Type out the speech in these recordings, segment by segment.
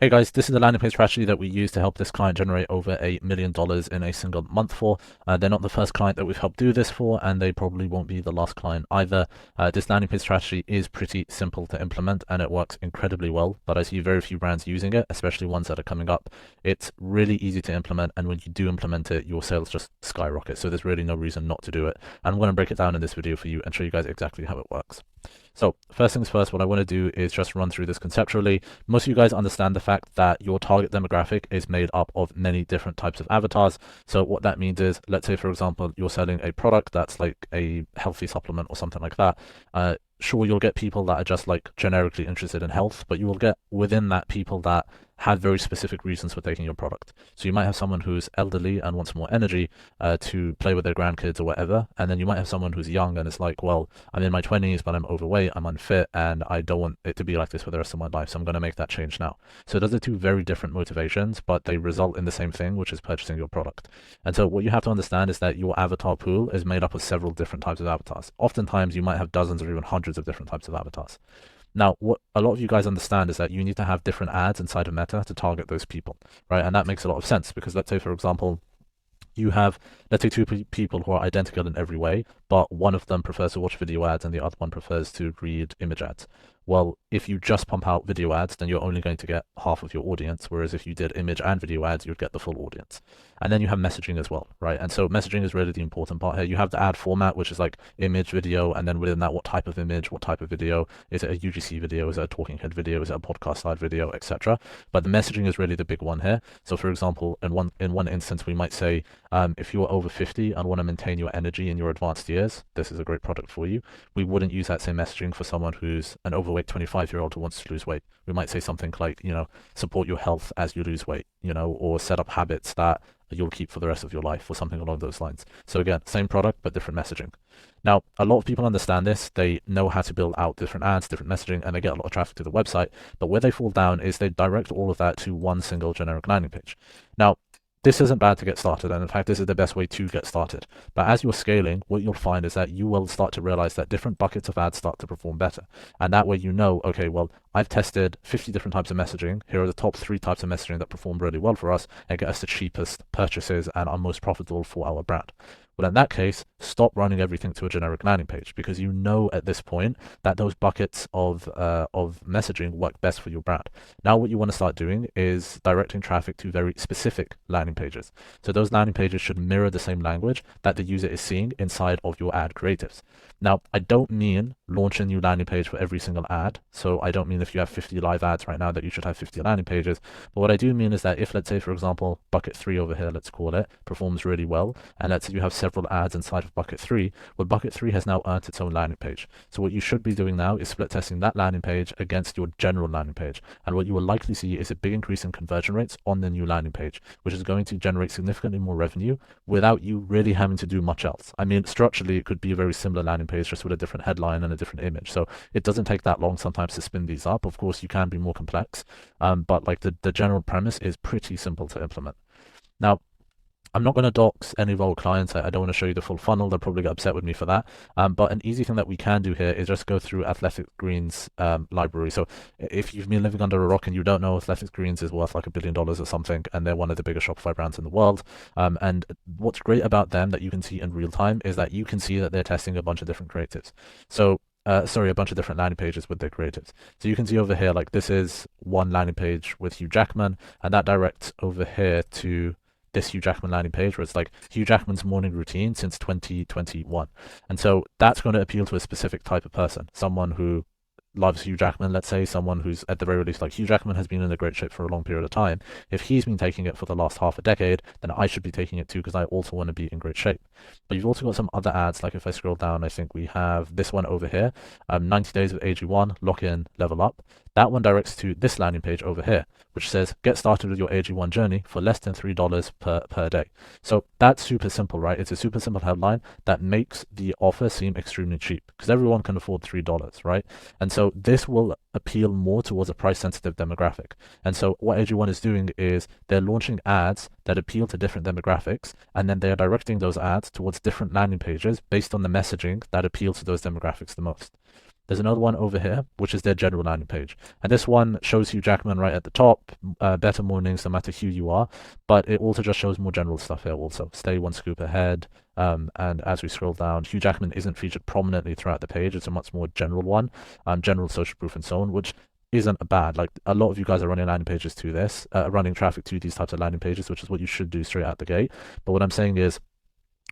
Hey guys, this is the landing page strategy that we use to help this client generate over $1 million in a single month for. They're not the first client that we've helped do this for, and they probably won't be the last client either. This landing page strategy is pretty simple to implement and it works incredibly well, but I see very few brands using it, especially ones that are coming up. It's really easy to implement, and when you do implement it, your sales just skyrocket. So there's really no reason not to do it. And I'm going to break it down in this video for you and show you guys exactly how it works. So first things first, what I want to do is just run through this conceptually. Most of you guys understand the fact that your target demographic is made up of many different types of avatars. So what that means is, let's say, for example, you're selling a product that's like a healthy supplement or something like that. Sure, you'll get people that are just like generically interested in health, but you will get within that people that have very specific reasons for taking your product. So you might have someone who's elderly and wants more energy to play with their grandkids or whatever. And then you might have someone who's young and it's like, well, I'm in my 20s, but I'm overweight, I'm unfit, and I don't want it to be like this for the rest of my life. So I'm going to make that change now. So those are two very different motivations, but they result in the same thing, which is purchasing your product. And so what you have to understand is that your avatar pool is made up of several different types of avatars. Oftentimes you might have dozens or even hundreds of different types of avatars. Now, what a lot of you guys understand is that you need to have different ads inside of Meta to target those people, right? And that makes a lot of sense because let's say, for example, you have, let's say, two people who are identical in every way, but one of them prefers to watch video ads and the other one prefers to read image ads. Well, if you just pump out video ads, then you're only going to get half of your audience, whereas if you did image and video ads, you'd get the full audience. And then you have messaging as well, right? And so messaging is really the important part here. You have the ad format, which is like image, video, and then within that, what type of image, what type of video. Is it a UGC video? Is it a talking head video? Is it a podcast style video, etc.? But the messaging is really the big one here. So for example, in one instance, we might say, if you're over 50 and want to maintain your energy in your advanced years, this is a great product for you. We wouldn't use that same messaging for someone who's an overweight 25-year-old who wants to lose weight. We might say something like, support your health as you lose weight, or set up habits that you'll keep for the rest of your life or something along those lines. So again, same product, but different messaging. Now, a lot of people understand this. They know how to build out different ads, different messaging, and they get a lot of traffic to the website. But where they fall down is they direct all of that to one single generic landing page. Now, this isn't bad to get started, and in fact, this is the best way to get started. But as you're scaling, what you'll find is that you will start to realize that different buckets of ads start to perform better. And that way you know, okay, well, I've tested 50 different types of messaging. Here are the top 3 types of messaging that perform really well for us and get us the cheapest purchases and are most profitable for our brand. Well, in that case, stop running everything to a generic landing page because you know at this point that those buckets of messaging work best for your brand. Now, what you want to start doing is directing traffic to very specific landing pages. So those landing pages should mirror the same language that the user is seeing inside of your ad creatives. Now, I don't mean launch a new landing page for every single ad. So I don't mean if you have 50 live ads right now that you should have 50 landing pages. But what I do mean is that if, let's say, for example, bucket 3 over here, let's call it, performs really well, and let's say you have several ads inside of bucket 3, well, bucket 3 has now earned its own landing page. So what you should be doing now is split testing that landing page against your general landing page. And what you will likely see is a big increase in conversion rates on the new landing page, which is going to generate significantly more revenue without you really having to do much else. I mean, structurally, it could be a very similar landing page, just with a different headline and a different image. So it doesn't take that long sometimes to spin these up. Of course, you can be more complex, but like the general premise is pretty simple to implement. Now, I'm not going to dox any of our clients. I don't want to show you the full funnel. They'll probably get upset with me for that. But an easy thing that we can do here is just go through Athletic Greens library. So if you've been living under a rock and you don't know, Athletic Greens is worth like $1 billion or something, and they're one of the biggest Shopify brands in the world. And what's great about them that you can see in real time is that you can see that they're testing a bunch of different creatives. So a bunch of different landing pages with their creatives. So you can see over here, like this is one landing page with Hugh Jackman, and that directs over here to this Hugh Jackman landing page where it's like Hugh Jackman's morning routine since 2021. And so that's going to appeal to a specific type of person, someone who loves Hugh Jackman, let's say, someone who's at the very least like Hugh Jackman has been in a great shape for a long period of time. If he's been taking it for the last half a decade, then I should be taking it too because I also want to be in great shape. But you've also got some other ads, like if I scroll down, I think we have this one over here, 90 days with AG1, lock in, level up. That one directs to this landing page over here, which says get started with your AG1 journey for less than $3 per day. So that's super simple, right? It's a super simple headline that makes the offer seem extremely cheap because everyone can afford $3, right? And so this will appeal more towards a price sensitive demographic. And so what AG1 is doing is they're launching ads that appeal to different demographics, and then they're directing those ads towards different landing pages based on the messaging that appeal to those demographics the most. there's another one over here, which is their general landing page. And this one shows Hugh Jackman right at the top, better mornings no matter who you are, but it also just shows more general stuff here also. Stay one scoop ahead. And as we scroll down, Hugh Jackman isn't featured prominently throughout the page. It's a much more general one, general social proof and so on, which isn't bad. Like, a lot of you guys are running landing pages to this, running traffic to these types of landing pages, which is what you should do straight out the gate. But what I'm saying is,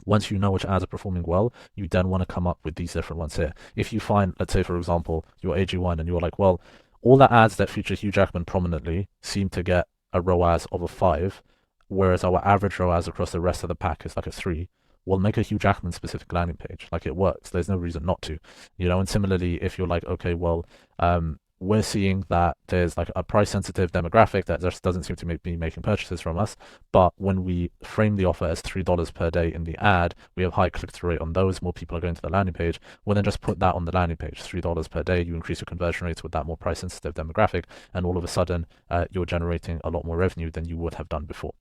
once you know which ads are performing well, you then want to come up with these different ones here. If you find, let's say, for example, your AG1 and you're like, well, all the ads that feature Hugh Jackman prominently seem to get a ROAS of a 5, whereas our average ROAS across the rest of the pack is like a 3, we'll make a Hugh Jackman specific landing page. Like, it works. There's no reason not to. And similarly, if you're like, okay, well, we're seeing that there's like a price sensitive demographic that just doesn't seem to be making purchases from us, but when we frame the offer as $3 per day in the ad, we have high click-through rate on those, more people are going to the landing page. Well, then just put that on the landing page, $3 per day, you increase your conversion rates with that more price sensitive demographic, and all of a sudden you're generating a lot more revenue than you would have done before.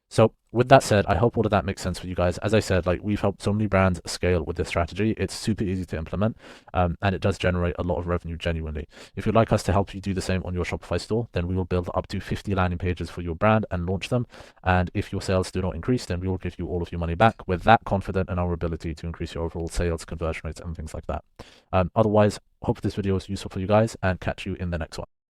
So with that said, I hope all of that makes sense for you guys. As I said, like, we've helped so many brands scale with this strategy. It's super easy to implement, and it does generate a lot of revenue genuinely. If you'd like us to help you do the same on your Shopify store, then we will build up to 50 landing pages for your brand and launch them. And if your sales do not increase, then we will give you all of your money back. We're that confident in our ability to increase your overall sales, conversion rates, and things like that. Otherwise, hope this video was useful for you guys, and catch you in the next one.